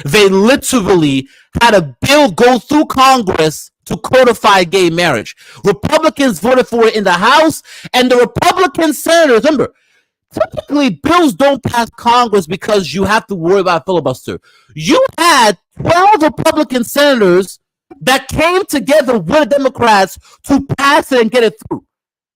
They literally had a bill go through Congress to codify gay marriage. Republicans voted for it in the House, and the Republican senators, remember, typically bills don't pass Congress because you have to worry about filibuster. You had 12 Republican senators that came together with the Democrats to pass it and get it through.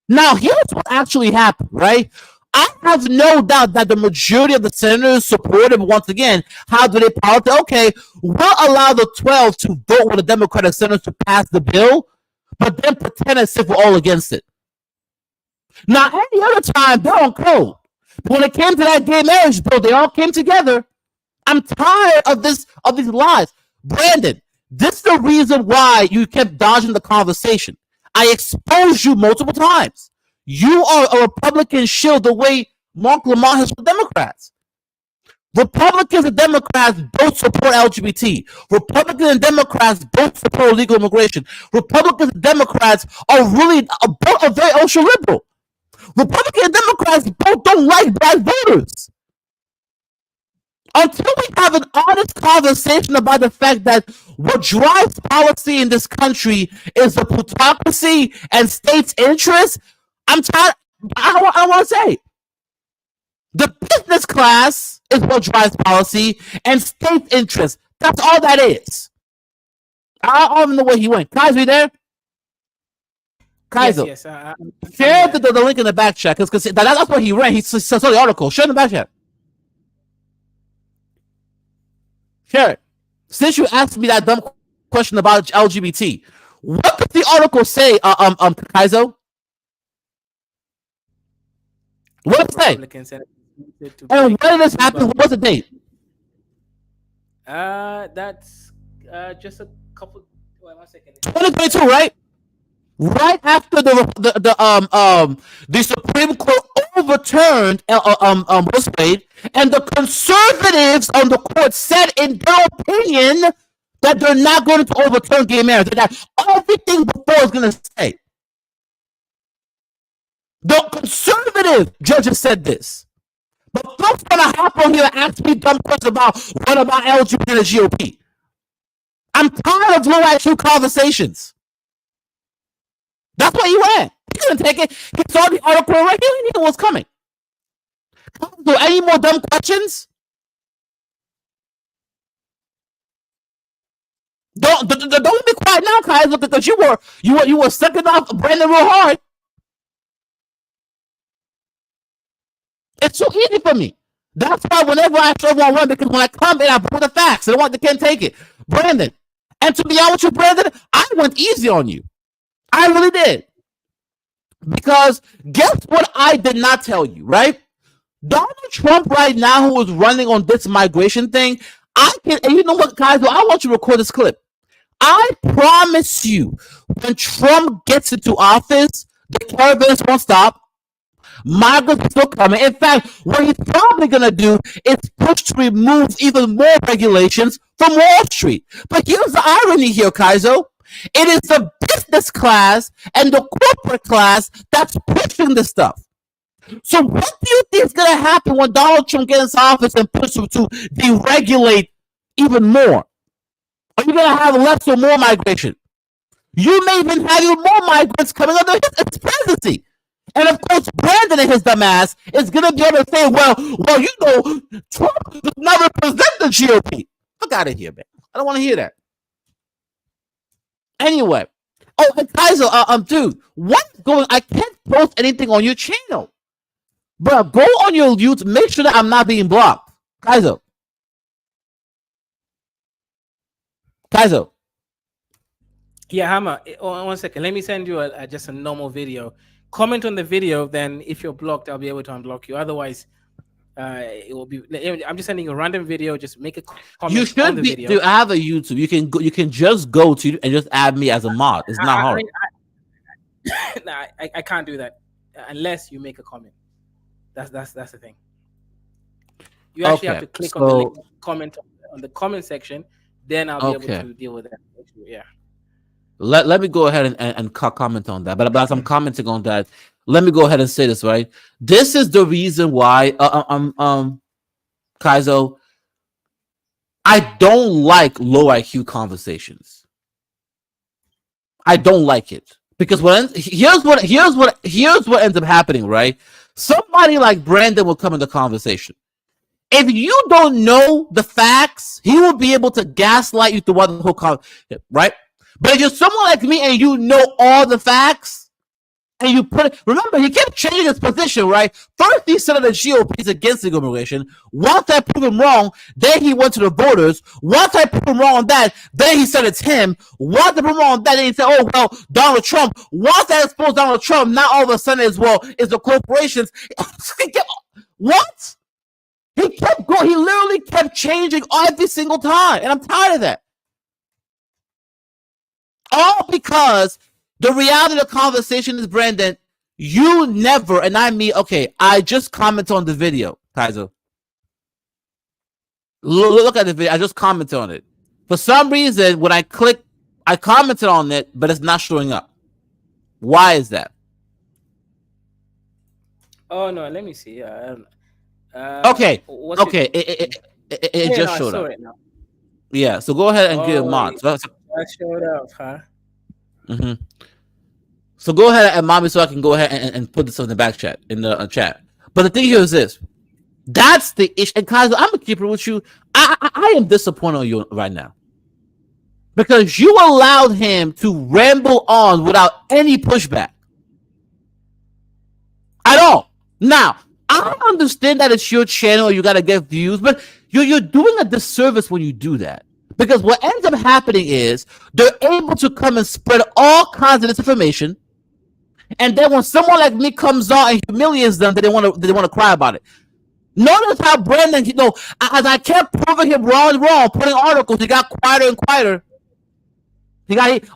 Now, here's what actually happened, right? I have no doubt that the majority of the senators supported, once again, how do they politic? Okay, we'll allow the 12 to vote with the Democratic senators to pass the bill, but then pretend as if we're all against it. Now, any other time, they're on code. But when it came to that gay marriage bill, they all came together. I'm tired of these lies. Brandon, this is the reason why you kept dodging the conversation. I exposed you multiple times. You are a Republican shield the way Mark Lamont has for Democrats. Republicans and Democrats both support LGBT. Republicans and Democrats both support illegal immigration. Republicans and Democrats are really both very ultra liberal. Republicans and Democrats both don't like black voters. Until we have an honest conversation about the fact that what drives policy in this country is the plutocracy and states' interests, I'm tired. I want to say the business class is what drives policy and state interest. That's all that is. I don't even know where he went. Kaiser, you there? Kaiser, yes. share the link in the back chat because that's what he read. He saw the article. Share in the back chat. Share it. Since you asked me that dumb question about LGBT, what did the article say, Kaizo? What did it say? And when did this happen? What's the date? That's just a couple. Wait 1 second. 2022, right? Right after the Supreme Court overturned Roe Wade, and the conservatives on the court said in their opinion that they're not going to overturn gay marriage. That everything before is going to stay. The conservative judges said this. But folks going to hop on here and ask me dumb questions about what about LGBT and the GOP. I'm tired of low IQ conversations. That's why he ran. He couldn't take it. He saw the article right here. He knew what was coming. So, any more dumb questions? Don't be quiet now, Kaiser, because you were sucking off Brandon real hard. It's so easy for me. That's why whenever I show one run, because when I come in, I bring the facts. I don't want they can't take it. Brandon. And to be honest with you, Brandon, I went easy on you. I really did. Because guess what I did not tell you, right? Donald Trump right now, who is running on this migration thing, and you know what, guys? I want you to record this clip. I promise you, when Trump gets into office, the caravans won't stop. Migrants are still coming. In fact, what he's probably going to do is push to remove even more regulations from Wall Street. But here's the irony here, Kaizo. It is the business class and the corporate class that's pushing this stuff. So what do you think is going to happen when Donald Trump gets into office and pushes to deregulate even more? Are you going to have less or more migration? You may even have even more migrants coming under his presidency. And of course, Brandon and his dumbass is going to be able to say, well, you know, Trump does not represent the GOP. Fuck out of here, man. I don't want to hear that. Anyway. Oh, and Kaiser, dude, what's going on? I can't post anything on your channel. But go on your YouTube. Make sure that I'm not being blocked. Kaiser. Yeah, Hammer. 1 second. Let me send you just a normal video. Comment on the video, then if you're blocked, I'll be able to unblock you. Otherwise, it will be. I'm just sending a random video. Just make a comment. You should on the video. Dude, I have a YouTube. You can just go to and just add me as a mod. It's not hard. I can't do that unless you make a comment. That's the thing. You actually have to click on the link, comment on the comment section. Then I'll be able to deal with that. Yeah. Let me go ahead and comment on that. But as I'm commenting on that, let me go ahead and say this, right? This is the reason why, Kaizo, I don't like low IQ conversations. I don't like it because here's what ends up happening, right? Somebody like Brandon will come in the conversation. If you don't know the facts, he will be able to gaslight you throughout the whole conversation, right? But if you're someone like me and you know all the facts, and you put it, remember, he kept changing his position, right? First, he said that the GOP is against legal immigration. Once I prove him wrong, then he went to the voters. Once I prove him wrong on that, then he said it's him. Once I prove him wrong on that, then he said, oh, well, Donald Trump. Once I expose Donald Trump, now all of a sudden it's, well, it's the corporations. What? He kept going. He literally kept changing every single time. And I'm tired of that. All because the reality of the conversation is, Brandon, you never, and I mean, okay, I just commented on the video, Kaiser. Look at the video. I just commented on it. For some reason, when I click, I commented on it, but it's not showing up. Why is that? Oh, no, let me see. Okay. It just showed up. Yeah, so go ahead and give a mod. That showed up, huh? Mm-hmm. So go ahead and mommy, so I can go ahead and put this in the back chat, in the chat. But the thing here is this: that's the issue. And Kaiser, I'm gonna keep it with you. I am disappointed on you right now because you allowed him to ramble on without any pushback at all. Now, I understand that it's your channel, you gotta get views, but you're doing a disservice when you do that. Because what ends up happening is they're able to come and spread all kinds of disinformation, and then when someone like me comes on and humiliates them, they want to cry about it. Notice how Brandon, as I kept proving him wrong, putting articles, he got quieter and quieter.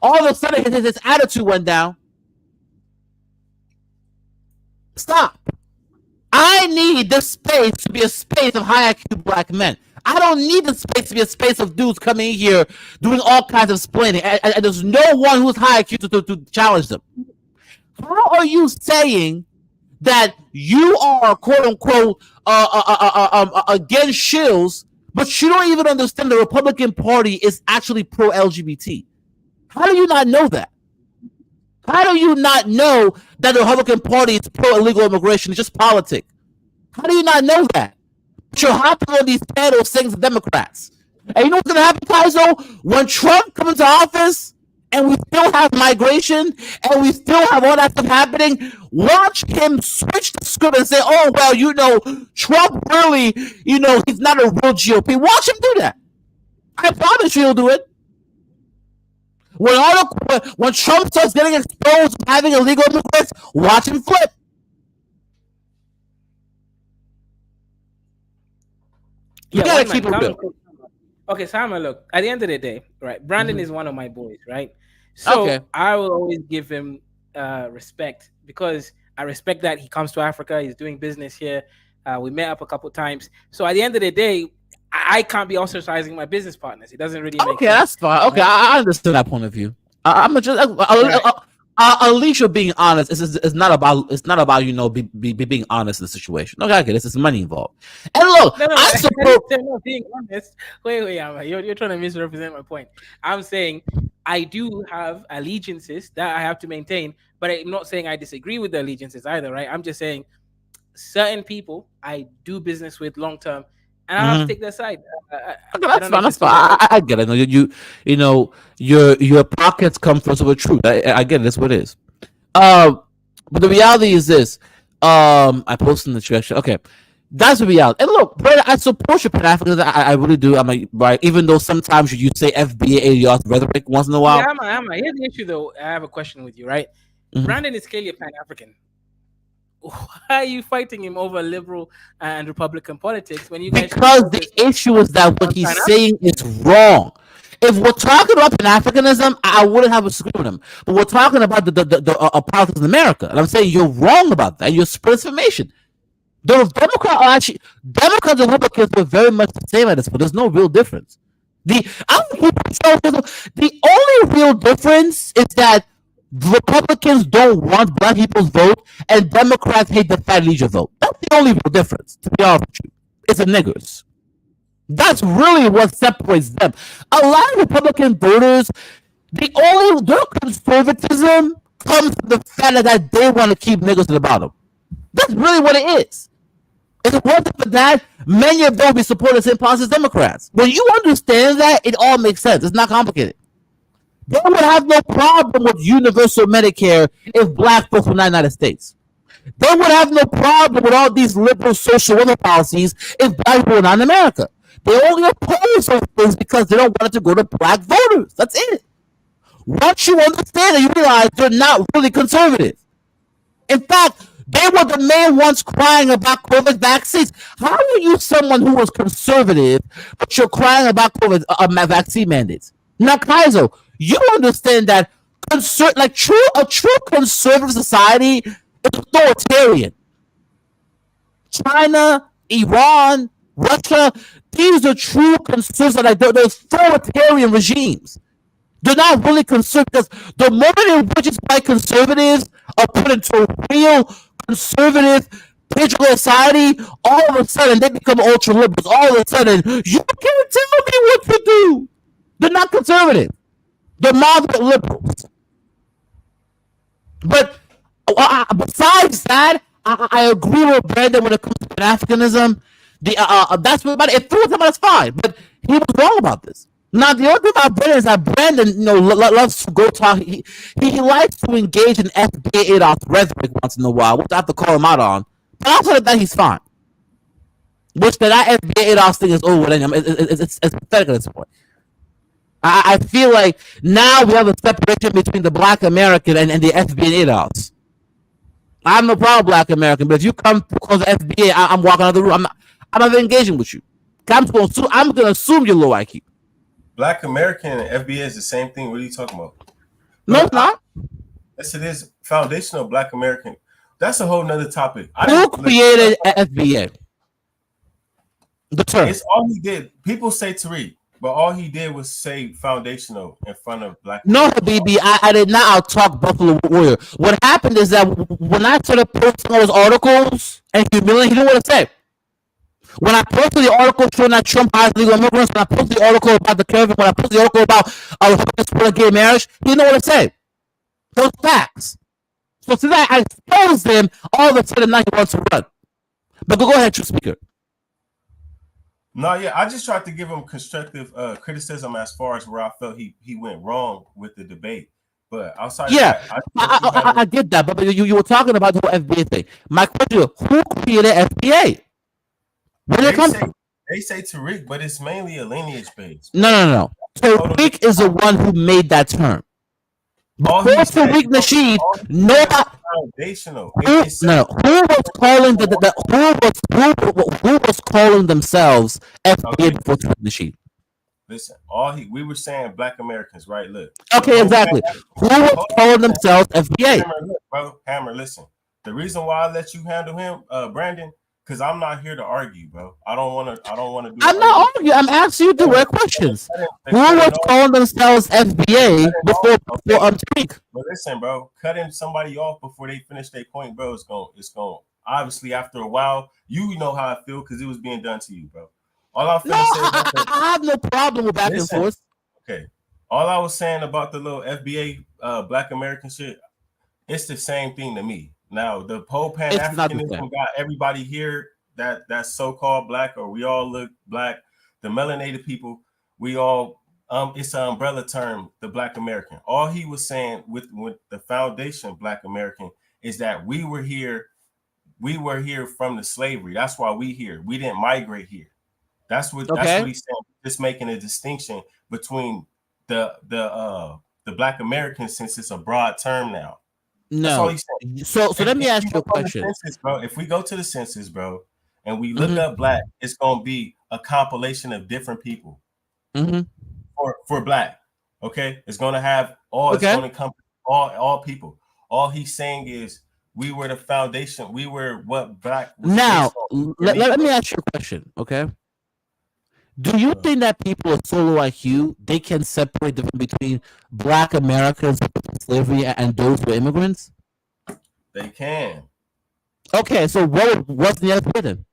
All of a sudden his attitude went down. Stop. I need this space to be a space of high IQ black men. I don't need the space to be a space of dudes coming in here doing all kinds of explaining. And there's no one who's high IQ to challenge them. How are you saying that you are, quote unquote, against shills, but you don't even understand the Republican Party is actually pro LGBT? How do you not know that? How do you not know that the Republican Party is pro illegal immigration? It's just politics. How do you not know that? But you're hopping on these panels saying to Democrats. And you know what's going to happen, Kaizo? When Trump comes into office and we still have migration and we still have all that stuff happening, watch him switch the script and say, oh, well, Trump really, he's not a real GOP. Watch him do that. I promise you he'll do it. When Trump starts getting exposed for having illegal immigrants, watch him flip. You gotta keep it real. Okay, Simon, look, at the end of the day, right, Brandon is one of my boys, right? So I will always give him respect because I respect that he comes to Africa, he's doing business here. We met up a couple times. So at the end of the day, I can't be ostracizing my business partners. It doesn't really make sense. Okay, that's fine. Okay, I understand that point of view. Alicia being honest is not about being honest in the situation. Okay, this is money involved. And look, I suppose being honest. Wait, you're trying to misrepresent my point. I'm saying I do have allegiances that I have to maintain, but I'm not saying I disagree with the allegiances either, right? I'm just saying certain people I do business with long term, and I have to take their side. That's fine. I get it. Your pockets come first with truth. I get it. That's what it is. But the reality is this. I posted in the direction. Okay, that's the reality. And look, brother, I support your Pan-Africanism. I really do. Right. Even though sometimes you say FBA rhetoric once in a while. Yeah, here's the issue, though. I have a question with you, right? Mm-hmm. Brandon is clearly a Pan-African. Why are you fighting him over liberal and Republican politics when you guys? Because the issue is that what he's saying is wrong. If we're talking about Pan-Africanism, I wouldn't have a disagreement with him. But we're talking about the politics in America, and I'm saying you're wrong about that. You're spreading information. The Democrats and Republicans were very much the same at this, but there's no real difference. The only real difference is that Republicans don't want black people's vote, and Democrats hate the fat leisure vote. That's the only real difference, to be honest with you. It's the niggers. That's really what separates them. A lot of Republican voters, their conservatism comes from the fact that they want to keep niggas to the bottom. That's really what it is. If it wasn't for that, many of them would be supporting the same policies as Democrats. When you understand that, it all makes sense. It's not complicated. They would have no problem with universal Medicare if black folks were not in the United States. They would have no problem with all these liberal social welfare policies if black people were not in America. They only oppose those things because they don't want it to go to black voters. That's it. Once you understand it, you realize they're not really conservative. In fact, they were the main ones crying about COVID vaccines. How are you someone who was conservative, but you're crying about COVID vaccine mandates? Now, Kaizo, you understand that a true conservative society is authoritarian. China, Iran, Russia, these are true conservative, they're authoritarian regimes. They're not really conservative because the moment in which it's white conservatives are put into a real conservative digital society, all of a sudden they become ultra liberals. All of a sudden, you can't tell me what to do. They're not conservative. They're moderate liberals. But besides that, I agree with Brandon when it comes to Pan-Africanism. That's what if it was him, that's fine. But he was wrong about this. Now the other thing about Brandon is that Brandon, loves to go talk. He likes to engage in FBA ADOS rhetoric once in a while, which I have to call him out on. But outside of that, he's fine. Which that FBA ADOS thing is over with him. It's pathetic at this point. I feel like now we have a separation between the Black American and the FBA ADOS. I have no problem with Black American, but if you come because of FBA, I'm walking out of the room. I'm not engaging with you. I'm going to assume you're low IQ. Black American and FBA is the same thing. What are you talking about? No, it's not. Yes, it is. Foundational Black American. That's a whole nother topic. Who created FBA? The term. It's all he did. People say Tariq, but all he did was say foundational in front of Black. No, Habibi, I did not out-talk Buffalo Warrior. What happened is that when I started posting all those articles and humiliating, he didn't know what to say. When I posted the article showing that Trump hires legal immigrants, when I posted the article about the caravan, when I posted the article about gay marriage, he didn't know what to say. Those facts. So since I exposed him, all of a sudden now he wants to run. But go ahead, true speaker. No, yeah, I just tried to give him constructive criticism as far as where I felt he went wrong with the debate. But outside, yeah, of that, I get that. But you were talking about the whole FBA thing. My question: who created FBA? They say Tariq, but it's mainly a lineage base. No. Tariq is the one who made that term. Before Tariq Nasheed, foundational. Who was calling themselves FBA before Tariq Nasheed? Listen, we were saying Black Americans, right? Look. Okay, exactly. Who was calling themselves FBA? Hammer, listen. The reason why I let you handle him, Brandon, because I'm not here to argue, bro. I don't want to do. I'm not arguing. I'm asking you direct questions. Who was calling themselves FBA before Tariq? But listen, bro, cutting somebody off before they finish their point, bro, it's going. Obviously, after a while, you know how I feel because it was being done to you, bro. All I'm saying I have no problem with back and forth. Okay. All I was saying about the little FBA Black American shit, it's the same thing to me. Now, the whole Pan-Africanism got everybody here that's so-called Black, or we all look Black. The melanated people, we all, it's an umbrella term, the Black American. All he was saying with the foundation Black American is that we were here from the slavery. That's why we here. We didn't migrate here. That's what he's saying. Just making a distinction between the Black Americans, since it's a broad term now. No. So let me ask you a question. If we go to the census, bro, and we look up Black, it's gonna be a compilation of different people. For Black. Okay, it's gonna have all. It's gonna come all people. All he's saying is we were the foundation. We were what Black was. Now let me ask you a question. Okay. Do you think that people with solo IQ, they can separate the difference between Black Americans with slavery and those who are immigrants? They can. Okay, so what's the other then?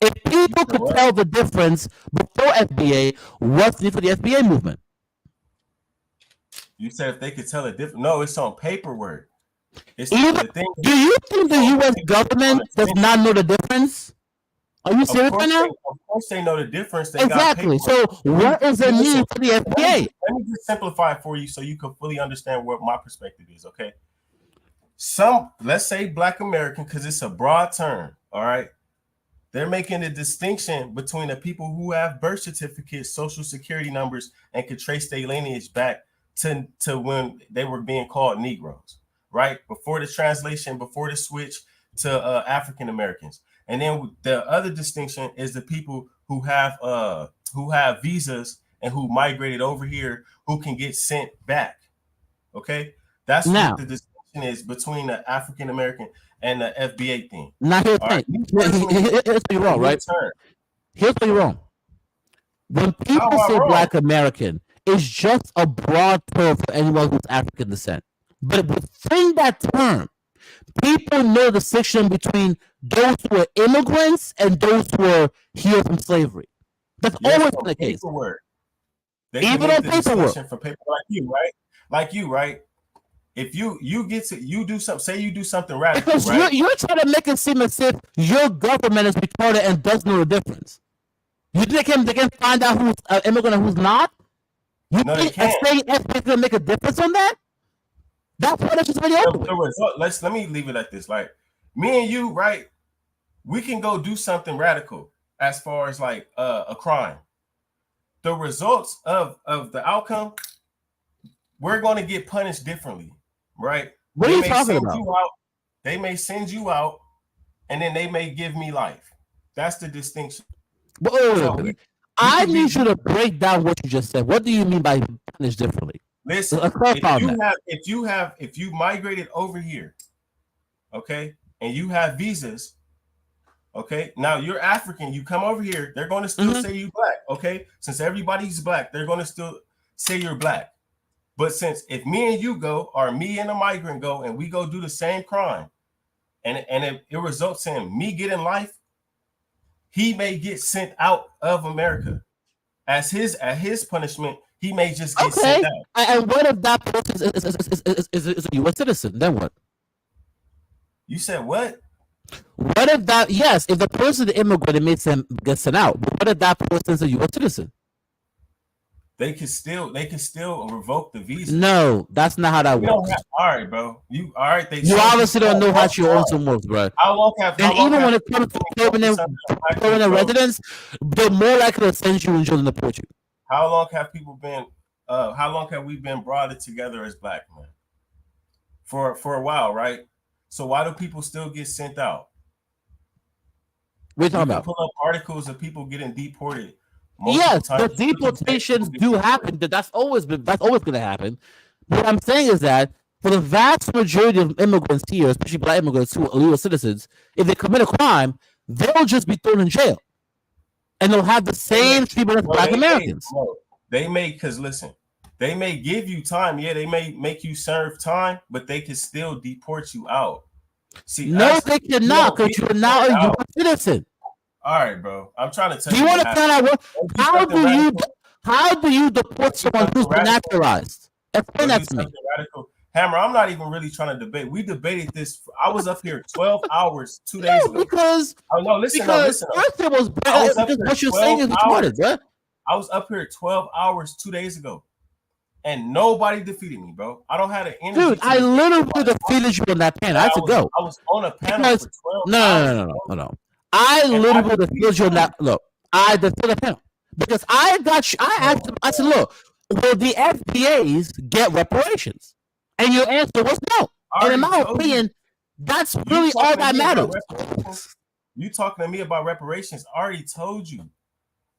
If people could tell the difference before FBA, what's the need for the FBA movement? You said if they could tell the difference. No, it's on paperwork. It's Even, the thing. Do you think the U.S. government does not know the difference? Are you serious right now? Of course they know the difference. They exactly. So what is the need for the FBA? Let me just simplify it for you so you can fully understand what my perspective is, okay? Let's say Black American, because it's a broad term, all right? They're making a distinction between the people who have birth certificates, social security numbers, and could trace their lineage back to when they were being called Negroes, right? Before the translation, before the switch to African Americans. And then the other distinction is the people who have visas and who migrated over here who can get sent back. Okay, that's what the distinction is between the African American and the FBA thing. Now here's where you're wrong, right? Here's where you're wrong. When people say Black American, it's just a broad term for anyone who's African descent. But within that term, people know the distinction between those who are immigrants and those who are here from slavery. That's always been the case. Even on paperwork. For people like you, right? Like you, right? If you do something, say you do something radical, because right? you're trying to make it seem as if your government is retarded and doesn't know the difference. You think they can find out who's an immigrant and who's not? You think saying FBA is going to make a difference on that? That's what it's just really open. Let me leave it at this. Like me and you, right? We can go do something radical as far as like a crime. The results of the outcome, we're going to get punished differently, right? What are you talking about? They may send you out, and then they may give me life. That's the distinction. I need you to break down what you just said. What do you mean by punished differently? Listen, if you migrated over here, okay, and you have visas, okay, now you're African, you come over here, they're going to still say you Black, okay? Since everybody's Black, they're going to still say you're Black. But since if me and you go, or me and a migrant go, and we go do the same crime, and it results in me getting life, he may get sent out of America as his punishment. He may just get sent out. And what if that person is a U.S. citizen? Then what? You said what? What if that? Yes, if the person is an immigrant, it makes them get sent out. But what if that person is a U.S. citizen? They can still revoke the visa. No, that's not how that works. All right, bro. You obviously don't know how your own system works, bro. Even when it comes to permanent residents, they're more likely to send you and children to deport you. How long have people been? How long have we been brought together as Black men? For a while, right? So why do people still get sent out? We're talking about pull up articles of people getting deported. Yes, the deportations do happen. That's always going to happen. What I'm saying is that for the vast majority of immigrants here, especially Black immigrants who are U.S. citizens, if they commit a crime, they'll just be thrown in jail, and they'll have the same treatment as Black Americans. They may, because listen, they may give you time. Yeah, they may make you serve time, but they can still deport you out. See, no, they cannot, because you're now a U.S. citizen. All right, bro. I'm trying to tell you. Do you want to find out how do you deport someone who's been naturalized? Explain that to me. Radical. Hammer, I'm not even really trying to debate. We debated this. I was up here 12 hours 2 days ago. Because listen up. First it was bad. What you're saying is retarded, bro. I was up here 12 hours 2 days ago, and nobody defeated me, bro. I don't have the energy. Dude, I literally defeated you on that panel. I had to go. I was on a panel for 12 hours. No. I literally defeated you on that. Look, I defeated the panel because I got you. I asked him, I said, look, will the FBAs get reparations? And your answer was no. And in my opinion, that's really all that matters. You talking to me about reparations? I already told you.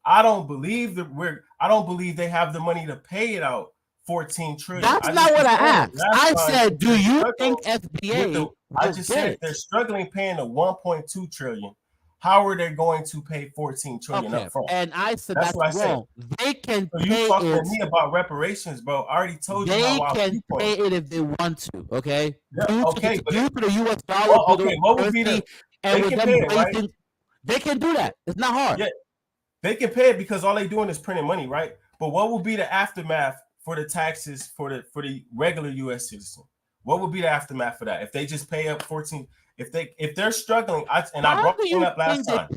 I don't believe they have the money to pay it out. 14 trillion. That's not what I asked. I said, do you think FBA? I just said they're struggling paying the 1.2 trillion. How are they going to pay 14 trillion up front? And I said that's wrong. They can pay you talking to me about reparations, bro. I already told you how they can pay it if they want to. Okay. Yeah, due to the U.S. dollar. Okay. What would be the? And with them raising, They can do that. It's not hard. Yeah, they can pay it because all they doing is printing money, right? But what will be the aftermath for the taxes for the regular U.S. citizen? What would be the aftermath for that if they just pay up 14? If they're struggling, I brought this point up last time.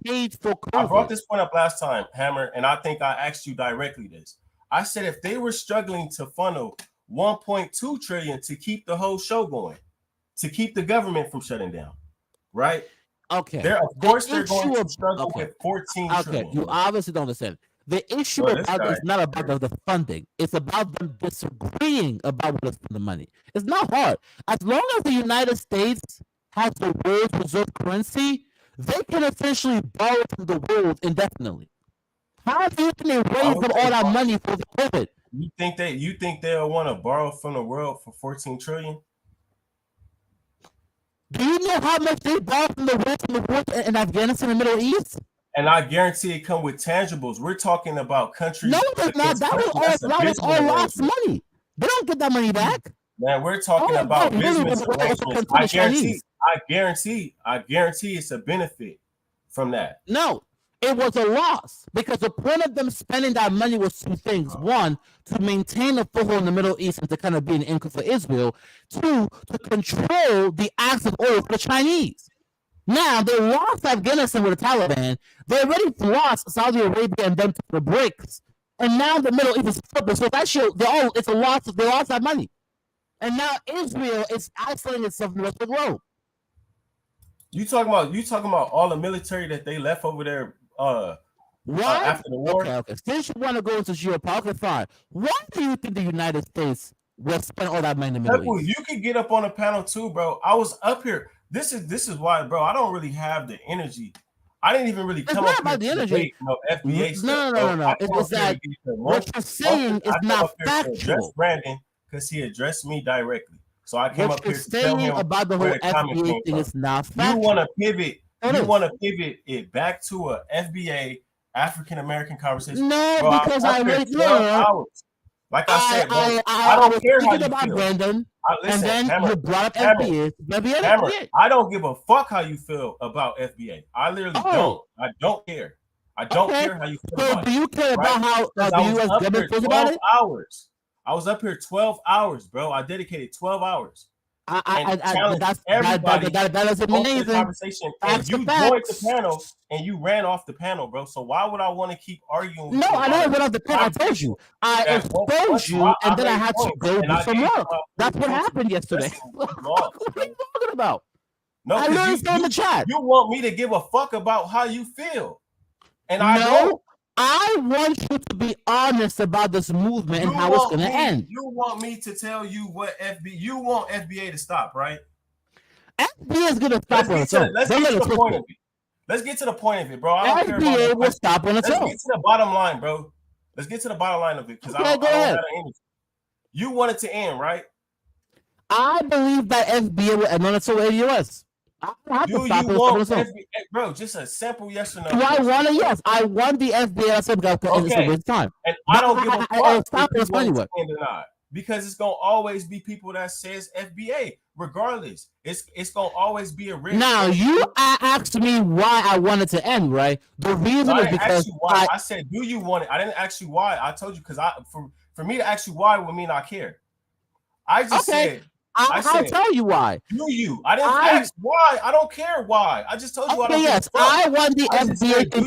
I brought this point up last time, Hammer, and I think I asked you directly this. I said if they were struggling to funnel 1.2 trillion to keep the whole show going, to keep the government from shutting down, right? Okay. They're going to struggle with 14 trillion. Okay, you obviously don't understand. The issue about it is not about the funding. It's about them disagreeing about what is the money. It's not hard. As long as the United States has the world's reserve currency, they can essentially borrow from the world indefinitely. How do you think they raise up all that money for the COVID? You think they'll want to borrow from the world for 14 trillion? Do you know how much they borrow from the world in Afghanistan and the Middle East? And I guarantee it come with tangibles. We're talking about countries. No, it's not. That was all lost money. They don't get that money back. Man, we're talking about business arrangements. I guarantee it's a benefit from that. No, it was a loss because the point of them spending that money was two things. One, to maintain a foothold in the Middle East and to kind of be an anchor for Israel. Two, to control the access of oil for the Chinese. Now, they lost Afghanistan with the Taliban. They already lost Saudi Arabia and them to the BRICS. And now the Middle East is flipping. So it's a loss. They lost that money. And now Israel is isolating itself from the rest of the world. You talking about all the military that they left over there after the war? Okay. Since you want to go into geopolitics, fine. Why do you think the United States will spend all that money in the Middle East? You can get up on the panel too, bro. I was up here. This is why, bro. I don't really have the energy. I didn't even really come up about the energy. FBA stuff. No. It's that what you're saying is not factual. Brandon, because he addressed me directly. So I came up here to tell him about the whole FBA thing is not factual. You want to pivot. You want to pivot it back to a FBA African American conversation. No, bro, because I already know. Like I said, bro, I don't care how you feel. Brandon, listen, and then Hammer, you brought up FBA. Hammer, I don't give a fuck how you feel about FBA. I literally don't. I don't care. I don't care how you feel about it. Do you care about how the U.S. government feels about it? I was up here 12 hours, bro. I dedicated 12 hours. That doesn't mean anything. Conversation, and you joined the panel and you ran off the panel, bro. So why would I want to keep arguing? No, I never went off the panel. I told you. I exposed you, and then I had to go do some work. That's what happened yesterday. What are you talking about? No, I learned in the chat. You want me to give a fuck about how you feel, and I don't. I want you to be honest about this movement and how it's going to end. You want me to tell you what you want FBA to stop, right? FBA is going to stop on its own. Let's get to the point of it. Let's get to the point of it, bro. FBA will stop on its own. Let's get to the bottom line, bro. Let's get to the bottom line of it because I don't have an energy. You want it to end, right? I believe that FBA will end on its own AUS. Do you want FBA, bro? Just a simple yes or no. Do I want it? Yes, I want the FBA. It's time, and I don't give a fuck if you want it to end or not, because it's gonna always be people that says FBA, regardless. It's gonna always be a risk. Now you asked me why I wanted to end, right? The reason is because I said, do you want it? I didn't ask you why. I told you because for me to ask you why would mean I care. I just said. I'll tell you why. Do you? I didn't ask why. I don't care why. I just told you. Okay, yes, I want the FBA to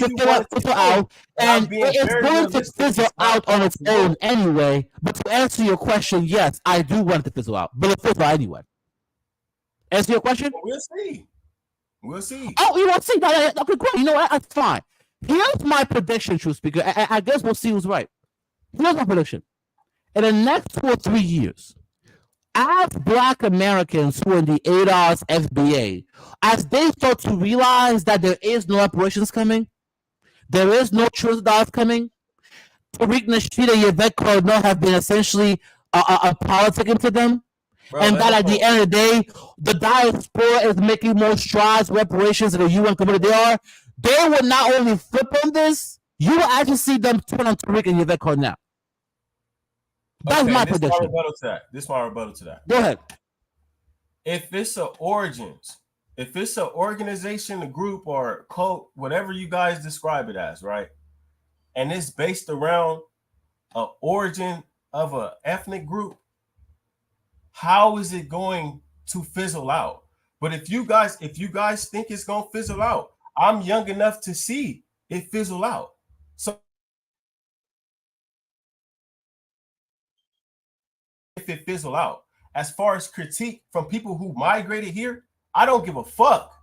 fizzle out, and it's going to fizzle out on its own anyway. But to answer your question, yes, I do want it to fizzle out, but it'll fizzle out anyway. Answer your question? We'll see. Oh, you won't see. Okay, great. You know what? That's fine. Here's my prediction, true speaker. I guess we'll see who's right. Here's my prediction. In the next 2 or 3 years, as Black Americans who are in the ADOS FBA, as they start to realize that there is no reparations coming, there is no truth dollars coming, Tariq Nasheed and Yvette Cardinal have been essentially a politicking to them, and that at the end of the day, the diaspora is making more strides, reparations in the UN community they will not only flip on this, you will actually see them turn on Tariq and Yvette Cardinal. That's my prediction. This is my rebuttal to that. Go ahead. If it's a origins, if it's an organization, a group, or a cult, whatever you guys describe it as, right? And it's based around an origin of an ethnic group, how is it going to fizzle out? But if you guys think it's gonna fizzle out, I'm young enough to see it fizzle out. So if it fizzle out, as far as critique from people who migrated here, I don't give a fuck.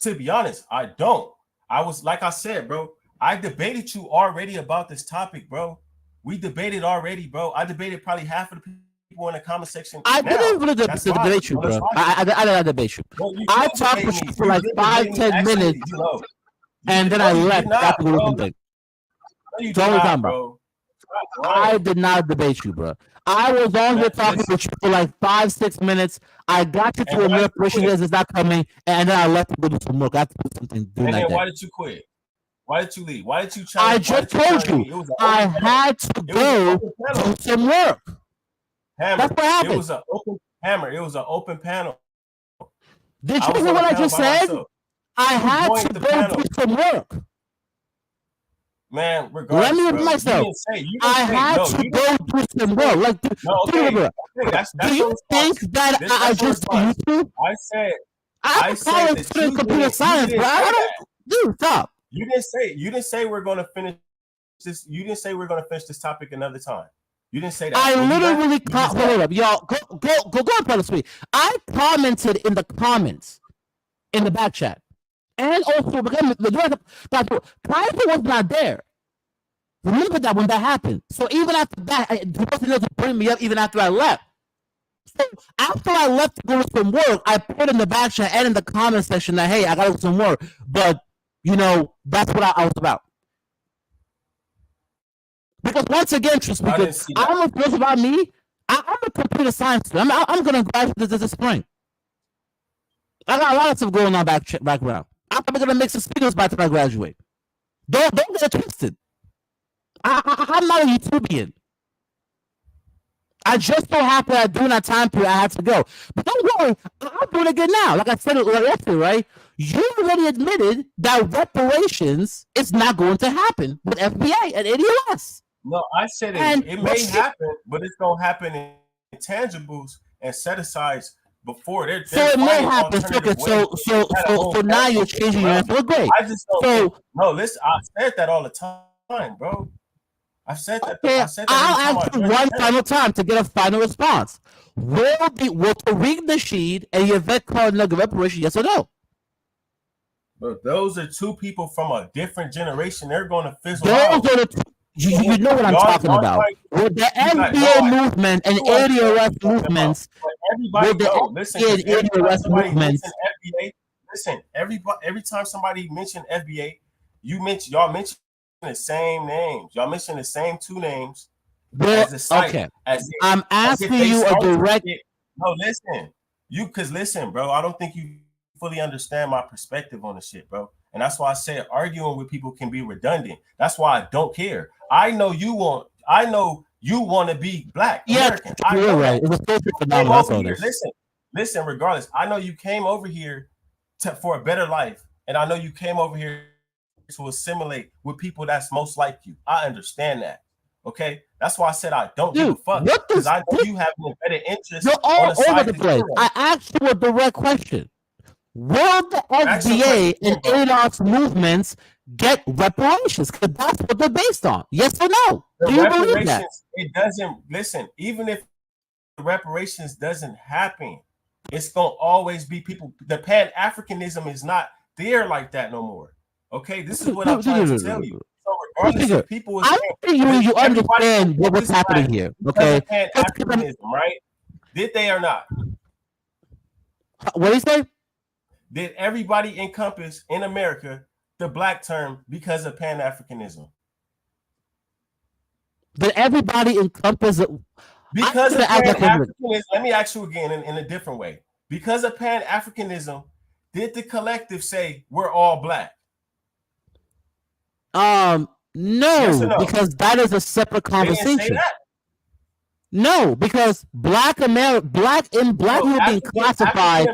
To be honest, I don't. I was, like I said, bro, I debated you already about this topic, bro. We debated already, bro. I debated probably half of the people in the comment section. I didn't really debate you, bro. I didn't debate you. Well, I talked with you for like 5-10 minutes, and then I left. That's the reason thing. Bro. I did not debate you, bro. I was on here talking with you for like 5-6 minutes. I got you to a reparation that is not coming, and then I left to go do some work. I had to do something. And then why did you quit? Why did you leave? Why did you challenge? I just told you I had to go do some work. Hammer. That's what happened. It was an open hammer. It was an open panel. Did you hear what I just said? I had to go do some work. Man, regardless, let me repeat myself. I had to go do some work. Like, do you think that I just YouTube? I said that you computer science, bro. I don't. Dude, stop. You didn't say we're gonna finish this. You didn't say we're gonna finish this topic another time. You didn't say that. I literally hold up, y'all. Go on, brother Sweet. I commented in the comments in the back chat. And also, the Kaiser was not there. Remember that when that happened. So even after that, he wasn't able to bring me up even after I left. So after I left to go to some work, I put in the back chat and in the comment section that, hey, I got to do some work. But, you know, that's what I was about. Because once again, trust me, I don't know if it's about me. I'm a computer science student. I'm going to graduate this spring. I got a lot of stuff going on background. I'm probably going to make some speakers by the time I graduate. Don't get it twisted. I'm not a YouTubian. I just so happened that during that time period I had to go. But don't worry, I'm doing it good now. Like I said yesterday, right? You already admitted that reparations is not going to happen with FBA and ADOS. No, I said it may happen, but it's going to happen in intangibles and set-asides before they're so it may happen. So now you're changing your answer. Great. I just don't no, listen, I said that all the time, bro. I said that. Okay, I'll ask you one final time to get a final response. Will Tariq Nasheed and Yvette Carter get reparation? Yes or no? But those are two people from a different generation. They're going to fizzle those out. Are the two. You know what I'm talking about. With the FBA movement and ADOS movements, everybody listen, every time somebody mentioned FBA, y'all mention the same names. Y'all mention the same two names. Well, as the site, okay. I'm asking you a direct. No, listen, bro. I don't think you fully understand my perspective on the shit, bro. And that's why I said arguing with people can be redundant. That's why I don't care. I know you want to be black American. You're right. It was phenomenal. Listen. Regardless, I know you came over here for a better life, and I know you came over here to assimilate with people that's most like you. I understand that. Okay, that's why I said I don't give a fuck, because I know you have a better interest. You're all over the place. I asked you a direct question. Will the FBA and ADOS movements get reparations? Because that's what they're based on. Yes or no? Do you believe that? It doesn't. Listen, even if the reparations doesn't happen, it's gonna always be people. The Pan-Africanism is not there like that no more. Okay, this is what I'm trying to tell you. So regardless of people, I think you understand what's happening here. Okay, Pan-Africanism, right? Did they or not? What do you say? Did everybody encompass in America the black term because of Pan-Africanism? Did everybody encompass it? Because of Pan-Africanism, let me ask you again in a different way. Because of Pan-Africanism, did the collective say we're all black? No, yes no, because that is a separate conversation. No, because black people being classified.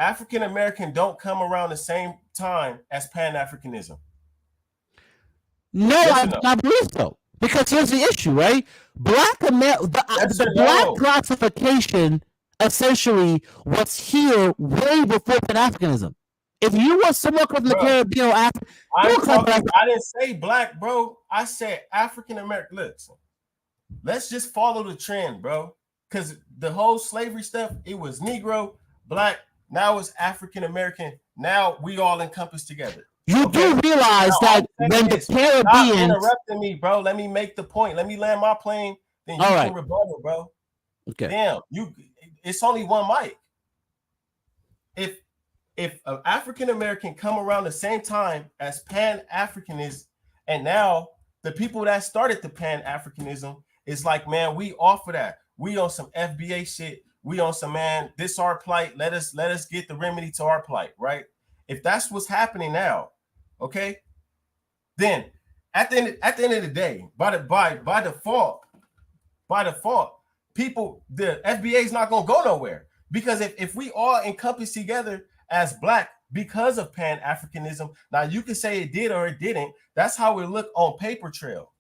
African American don't come around the same time as Pan-Africanism? No, I do not believe so. Because here's the issue, right? The black classification essentially was here way before Pan-Africanism. If you were somewhere from the Caribbean or Africa, I didn't say black, bro. I said African American. Listen, let's just follow the trend, bro. Because the whole slavery stuff, it was Negro, black. Now it's African American. Now we all encompass together. You do realize that when the Caribbean interrupting me, bro. Let me make the point. Let me land my plane. Then you can rebuttal, bro. Okay. Damn, it's only one mic. If an African American come around the same time as Pan-Africanism, and now the people that started the Pan-Africanism is like, man, we off of that. We on some FBA shit. We on some, man, this our plight. Let us get the remedy to our plight, right? If that's what's happening now, okay, then at the end of the day, by default, people, the FBA is not gonna go nowhere, because if we all encompass together as black because of Pan-Africanism, now you can say it did or it didn't. That's how it look on paper trail.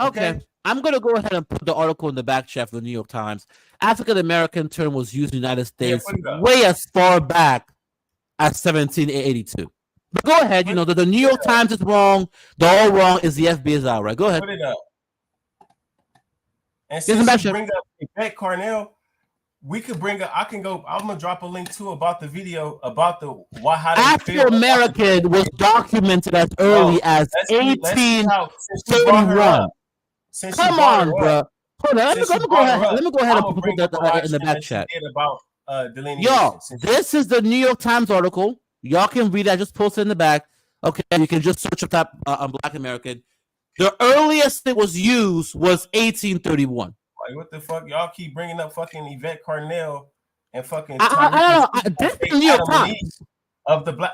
Okay. I'm going to go ahead and put the article in the back chat for the New York Times. African American term was used in the United States way as far back as 1782. But go ahead. You know that the New York Times is wrong. The all wrong is the FBA's out, right? Go ahead. Put it up. And since you bring up Yvette Carnell, we could bring up. I'm gonna drop a link too about the video about the Afro American was documented as early as 1831. Come on, bro. Hold on. Let me go ahead and put that in the back chat. About yo, this is the New York Times article. Y'all can read that. Just post it in the back. Okay, you can just search up that on Black American. The earliest it was used was 1831. Like, what the fuck? Y'all keep bringing up fucking Yvette Carnell and fucking. I don't know. This is the New York Times. Of the Black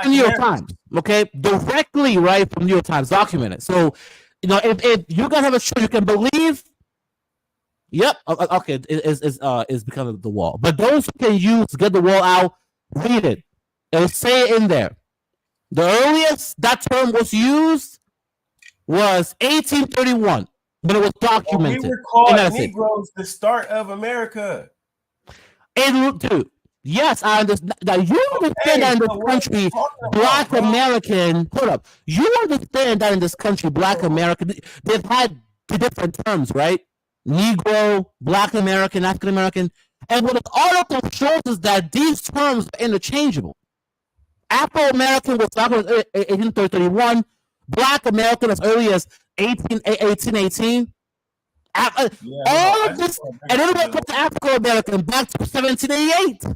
New York Times. Okay, directly right from New York Times, documented. So, you know, if you guys have a show you can believe, yep, okay, is because of the wall. But those who can use to get the wall out, read it. It'll say it in there. The earliest that term was used was 1831, but it was documented. We were called Negroes the start of America. Dude, yes, I understand. Now you understand that in this country, Black American. Hold up, you understand that in this country, Black American. They've had the different terms, right? Negro, Black American, African American, and what the article shows is that these terms are interchangeable. Afro American was 1831. Black American as early as 1818. All of this, and then we come to African American back to 1788.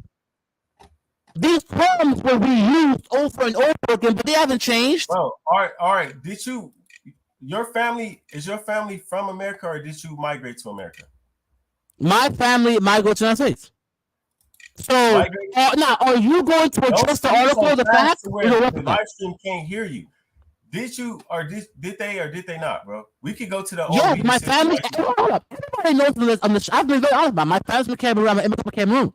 These terms were reused over and over again, but they haven't changed. Bro, all right. Is your family from America, or did you migrate to America? My family migrated to the United States. So now, are you going to address the article of the fact? The live stream can't hear you. Did you or did they not, bro? We could go to the my family. Everybody knows this. I've been very honest about my family's from Cameroon. I'm an immigrant from Cameroon.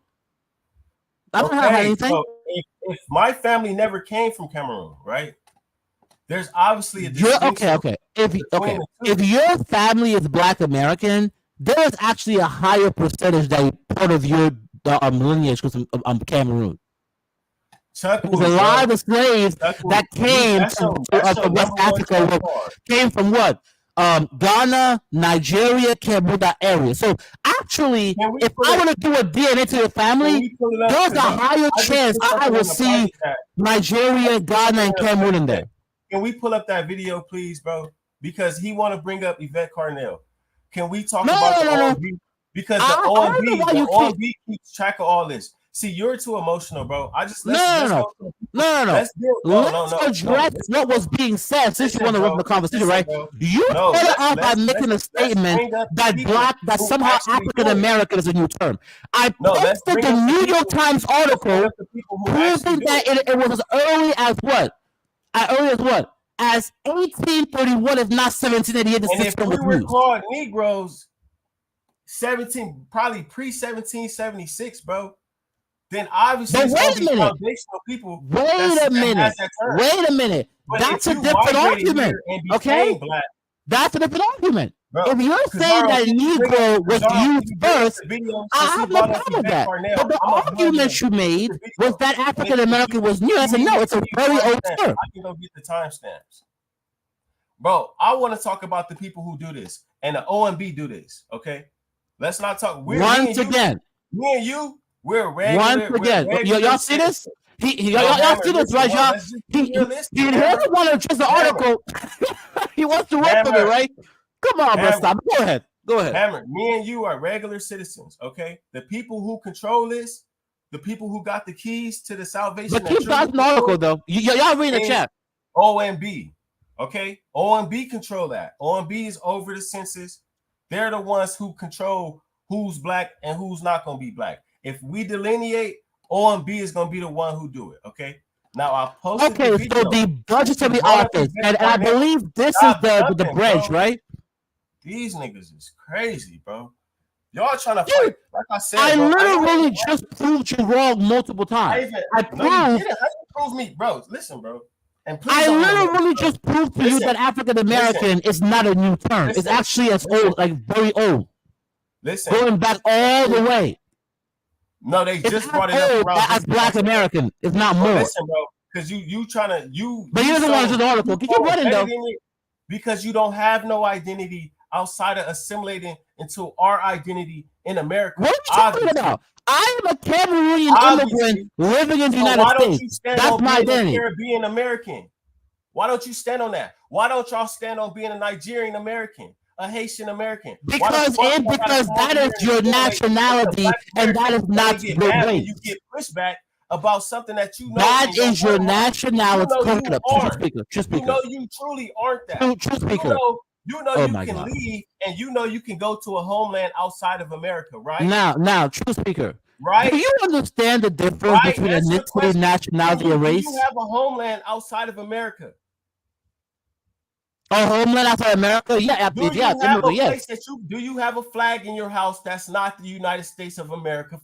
I don't have anything. So if my family never came from Cameroon, right? There's obviously a okay. If your family is Black American, there is actually a higher percentage that part of your lineage comes from Cameroon. Because a lot of the slaves that came from West Africa came from what? Ghana, Nigeria, Cameroon, that area. So actually, if I were to do a DNA to your family, there's a higher chance I will see Nigeria, Ghana, and Cameroon in there. Can we pull up that video, please, bro? Because he want to bring up Yvette Carnell. Can we talk about the OMB? Because the OMB keeps track of all this. See, you're too emotional, bro. Let's address what was being said. Since you want to run the conversation, right? You started off by making a statement that somehow African American is a new term. I posted the New York Times article proving that it was as early as what? As 1831, if not 1788. And if we were called Negroes, probably pre-1776, bro. then obviously it's going to be foundational people. Wait a minute. But that's a different argument. Okay, black, that's a different argument. Bro, if you're saying that Negro was used first, I have no problem with that. But the argument you made was that African American was new. I said, no, it's a very old term. I can go get the timestamps. Bro, I want to talk about the people who do this. And the OMB do this, okay? Let's not talk. Once again. Me and you, we're regular. Once again. Y'all see this? Y'all see this, right, y'all? He doesn't want to address the article. He wants to run from it, right? Come on, bro, stop. Go ahead. Hammer, me and you are regular citizens, okay? The people who control this, the people who got the keys to the salvation. But keep talking the article, though. Y'all read the chat. OMB, okay? OMB control that. OMB is over the census. They're the ones who control who's black and who's not going to be black. If we delineate, OMB is going to be the one who do it, okay? Now, I posted so the budgetary office, and I believe this is the bridge, bro. Right? These niggas is crazy, bro. Y'all trying to fight. Like I said, I literally just proved you wrong multiple times. I proved me, bro. Listen, bro. And I literally just proved to you that African American is not a new term. It's actually as old, like very old. Listen, going back all the way. No, they just brought it up around as Black American. It's not more. Listen, bro, because you trying to But you doesn't want to do the article. Can you run it though? Because you don't have no identity outside of assimilating into our identity in America. What are you talking about? I am a Cameroonian immigrant living in the United States. That's my identity. Caribbean American. Why don't you stand on that? Why don't y'all stand on being a Nigerian American, a Haitian American? Because that is your nationality, and that is not your way. You get pushback about something that you know. That is your nationality. You know you truly aren't that. True speaker. You know you can leave, and you know you can go to a homeland outside of America, right? Now, true speaker. Right? Do you understand the difference between ethnicity, nationality, and race? Do you have a homeland outside of America? A homeland outside of America? Yeah, do you have a flag in your house that's not the United States of America?